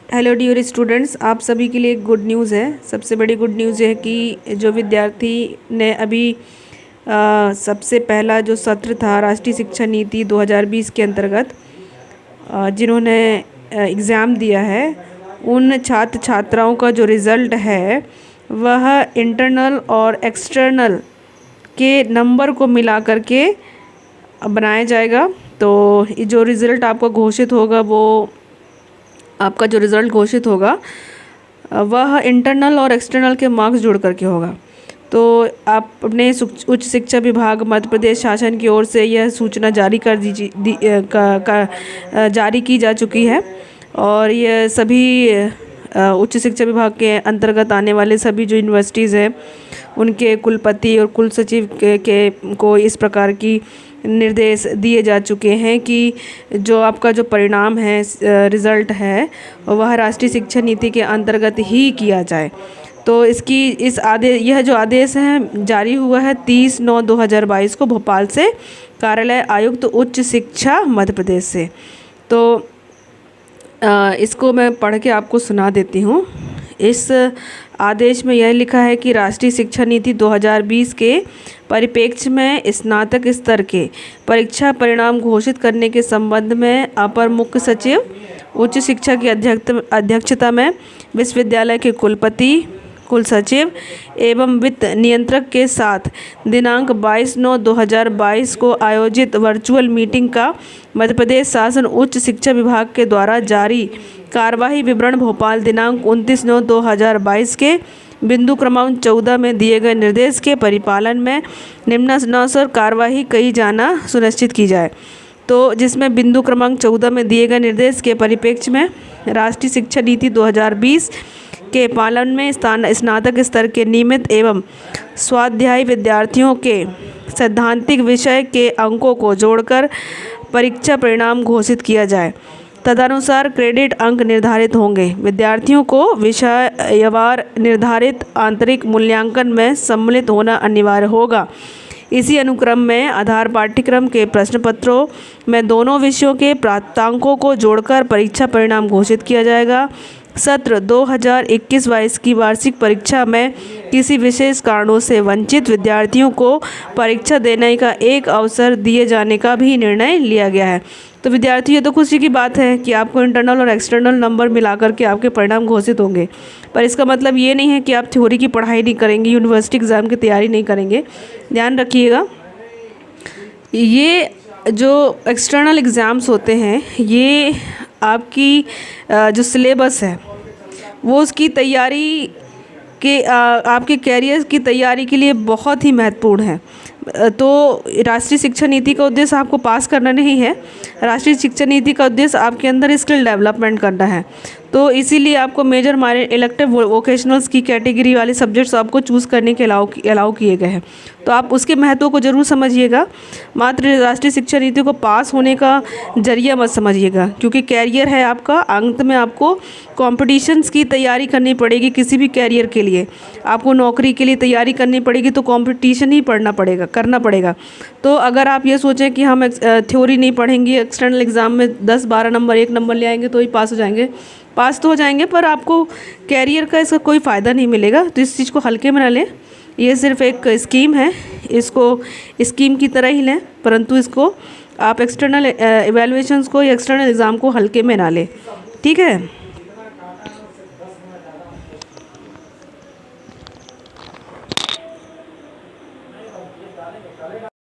Hello dear students, आप सभी के लिए एक गुड न्यूज़ है। सबसे बड़ी गुड न्यूज़ है कि जो विद्यार्थी ने अभी सबसे पहला जो सत्र था राष्ट्रीय शिक्षा नीति 2020 के अंतर्गत जिन्होंने एग्ज़ाम दिया है, उन छात्र छात्राओं का जो रिज़ल्ट है वह इंटरनल और एक्सटर्नल के नंबर को मिला करके बनाया जाएगा। तो जो रिज़ल्ट आपका घोषित होगा, वो आपका जो रिज़ल्ट घोषित होगा वह इंटरनल और एक्सटर्नल के मार्क्स जोड़ करके होगा। तो आप अपने उच्च शिक्षा विभाग मध्य प्रदेश शासन की ओर से यह सूचना जारी कर जारी की जा चुकी है। और यह सभी उच्च शिक्षा विभाग के अंतर्गत आने वाले सभी जो यूनिवर्सिटीज़ हैं, उनके कुलपति और कुल सचिव को इस प्रकार की निर्देश दिए जा चुके हैं कि जो आपका जो परिणाम है, रिज़ल्ट है, वह राष्ट्रीय शिक्षा नीति के अंतर्गत ही किया जाए। तो यह जो आदेश है जारी हुआ है 30/9/2022 को भोपाल से कार्यालय आयुक्त उच्च शिक्षा मध्य प्रदेश से। तो इसको मैं पढ़ के आपको सुना देती हूँ। इस आदेश में यह लिखा है कि राष्ट्रीय शिक्षा नीति 2020 के परिप्रेक्ष्य में स्नातक स्तर के परीक्षा परिणाम घोषित करने के संबंध में अपर मुख्य सचिव उच्च शिक्षा की अध्यक्षता में विश्वविद्यालय के कुलपति, कुल सचिव एवं वित्त नियंत्रक के साथ दिनांक 22/9/2022 को आयोजित वर्चुअल मीटिंग का मध्य प्रदेश शासन उच्च शिक्षा विभाग के द्वारा जारी कार्यवाही विवरण भोपाल दिनांक 29/9/2022 के बिंदु क्रमांक 14 में दिए गए निर्देश के परिपालन में निम्नानुसार कार्यवाही की जाना सुनिश्चित की जाए। तो जिसमें बिंदु क्रमांक 14 में दिए गए निर्देश के परिप्रेक्ष्य में राष्ट्रीय शिक्षा नीति 2020 के पालन में स्नातक स्तर के नियमित एवं स्वाध्यायी विद्यार्थियों के सैद्धांतिक विषय के अंकों को जोड़कर परीक्षा परिणाम घोषित किया जाए। तदनुसार क्रेडिट अंक निर्धारित होंगे। विद्यार्थियों को विषयवार निर्धारित आंतरिक मूल्यांकन में सम्मिलित होना अनिवार्य होगा। इसी अनुक्रम में आधार पाठ्यक्रम के प्रश्न पत्रों में दोनों विषयों के प्राप्तांकों को जोड़कर परीक्षा परिणाम घोषित किया जाएगा। सत्र 2021-22 की वार्षिक परीक्षा में किसी विशेष कारणों से वंचित विद्यार्थियों को परीक्षा देने का एक अवसर दिए जाने का भी निर्णय लिया गया है। तो विद्यार्थियों, तो खुशी की बात है कि आपको इंटरनल और एक्सटर्नल नंबर मिलाकर के आपके परिणाम घोषित होंगे। पर इसका मतलब ये नहीं है कि आप थ्योरी की पढ़ाई नहीं करेंगे, यूनिवर्सिटी एग्ज़ाम की तैयारी नहीं करेंगे। ध्यान रखिएगा, ये जो एक्सटर्नल एग्ज़ाम्स होते हैं, ये आपकी जो सिलेबस है वो उसकी तैयारी के आपके कैरियर की तैयारी के लिए बहुत ही महत्वपूर्ण है। तो राष्ट्रीय शिक्षा नीति का उद्देश्य आपको पास करना नहीं है। राष्ट्रीय शिक्षा नीति का उद्देश्य आपके अंदर स्किल डेवलपमेंट करना है। तो इसीलिए आपको मेजर माइनर इलेक्टिव वोकेशनल्स की कैटेगरी वाले सब्जेक्ट्स आपको चूज़ करने के अलाउ किए गए हैं। तो आप उसके महत्व को ज़रूर समझिएगा। मात्र राष्ट्रीय शिक्षा नीति को पास होने का जरिया मत समझिएगा, क्योंकि कैरियर है आपका। अंत में आपको कॉम्पिटिशन्स की तैयारी करनी पड़ेगी। किसी भी कैरियर के लिए आपको नौकरी के लिए तैयारी करनी पड़ेगी, तो कॉम्पिटिशन ही करना पड़ेगा। तो अगर आप ये सोचें कि हम थ्योरी नहीं पढ़ेंगे, एक्सटर्नल एग्ज़ाम में 10-12 नंबर 1 नंबर ले आएंगे तो ही पास हो जाएंगे, पास तो हो जाएंगे, पर आपको कैरियर का इसका कोई फ़ायदा नहीं मिलेगा। तो इस चीज़ को हल्के में ना लें। ये सिर्फ एक स्कीम है, इसको स्कीम की तरह ही लें, परंतु इसको आप एक्सटर्नल इवैल्यूएशंस को या एक्सटर्नल एग्ज़ाम को हल्के में ना लें। ठीक है।